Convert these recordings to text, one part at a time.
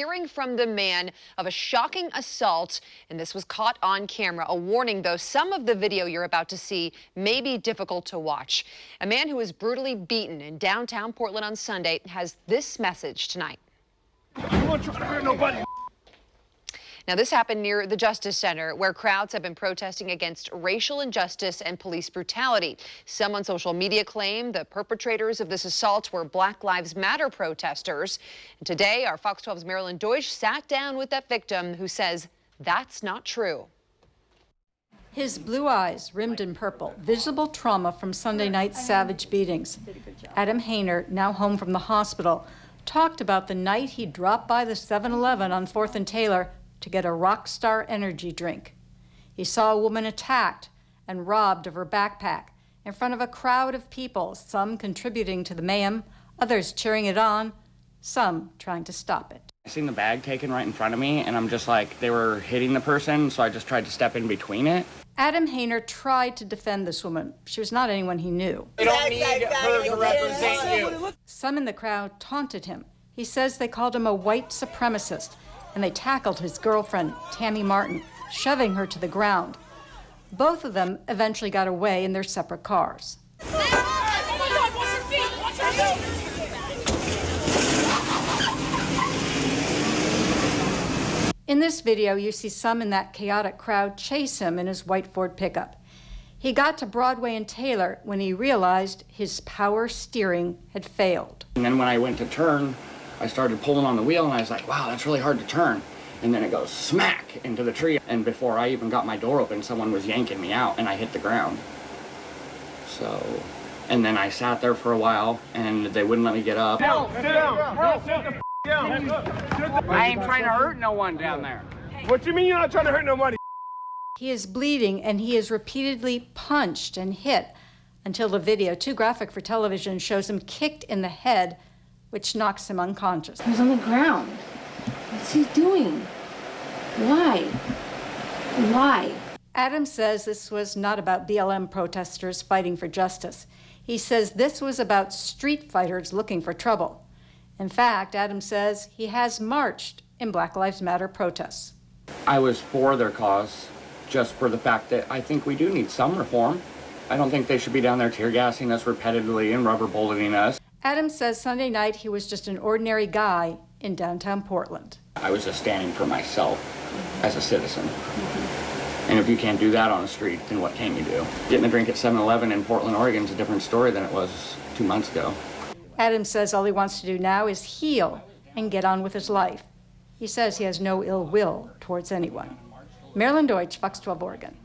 Hearing from the man of a shocking assault, and this was caught on camera. A warning, though, some of the video you're about to see may be difficult to watch. A man who was brutally beaten in downtown Portland on Sunday has this message tonight. I'm not trying to hurt nobody. Now, this happened near the Justice Center, where crowds have been protesting against racial injustice and police brutality. Some on social media claim the perpetrators of this assault were Black Lives Matter protesters. And today, our Fox 12's Marilyn Deutsch sat down with that victim who says that's not true. His blue eyes rimmed in purple, visible trauma from Sunday night's savage beatings. Adam Hayner, now home from the hospital, talked about the night he dropped by the 7-Eleven on 4th and Taylor to get a Rockstar energy drink. He saw a woman attacked and robbed of her backpack in front of a crowd of people, some contributing to the mayhem, others cheering it on, some trying to stop it. I seen the bag taken right in front of me, and I'm just like, they were hitting the person, so I just tried to step in between it. Adam Hayner tried to defend this woman. She was not anyone he knew. You don't need her to represent you. Some in the crowd taunted him. He says they called him a white supremacist, and they tackled his girlfriend, Tammy Martin, shoving her to the ground. Both of them eventually got away in their separate cars. In this video, you see some in that chaotic crowd chase him in his white Ford pickup. He got to Broadway and Taylor when he realized his power steering had failed. And then when I went to turn, I started pulling on the wheel, and I was like, wow, that's really hard to turn. And then it goes smack into the tree. And before I even got my door open, someone was yanking me out, and I hit the ground. So, and then I sat there for a while, and they wouldn't let me get up. No, sit down. No, sit the down. I ain't trying to hurt no one down there. What you mean you're not trying to hurt nobody? He is bleeding, and he is repeatedly punched and hit until the video, too graphic for television, shows him kicked in the head, which knocks him unconscious. He's on the ground. What's he doing? Why? Why? Adam says this was not about BLM protesters fighting for justice. He says this was about street fighters looking for trouble. In fact, Adam says he has marched in Black Lives Matter protests. I was for their cause, just for the fact that I think we do need some reform. I don't think they should be down there tear gassing us repeatedly and rubber bulleting us. Adam says Sunday night he was just an ordinary guy in downtown Portland. I was just standing for myself as a citizen. And if you can't do that on the street, then what can you do? Getting a drink at 7-Eleven in Portland, Oregon is a different story than it was 2 months ago. Adam says all he wants to do now is heal and get on with his life. He says he has no ill will towards anyone. Marilyn Deutsch, Fox 12 Oregon.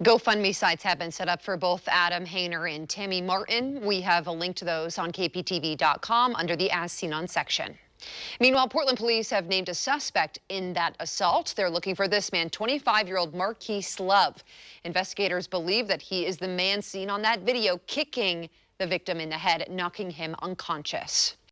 GoFundMe sites have been set up for both Adam Hayner and Tammy Martin. We have a link to those on kptv.com under the As Seen On section. Meanwhile, Portland police have named a suspect in that assault. They're looking for this man, 25-year-old Marquise Love. Investigators believe that he is the man seen on that video kicking the victim in the head, knocking him unconscious.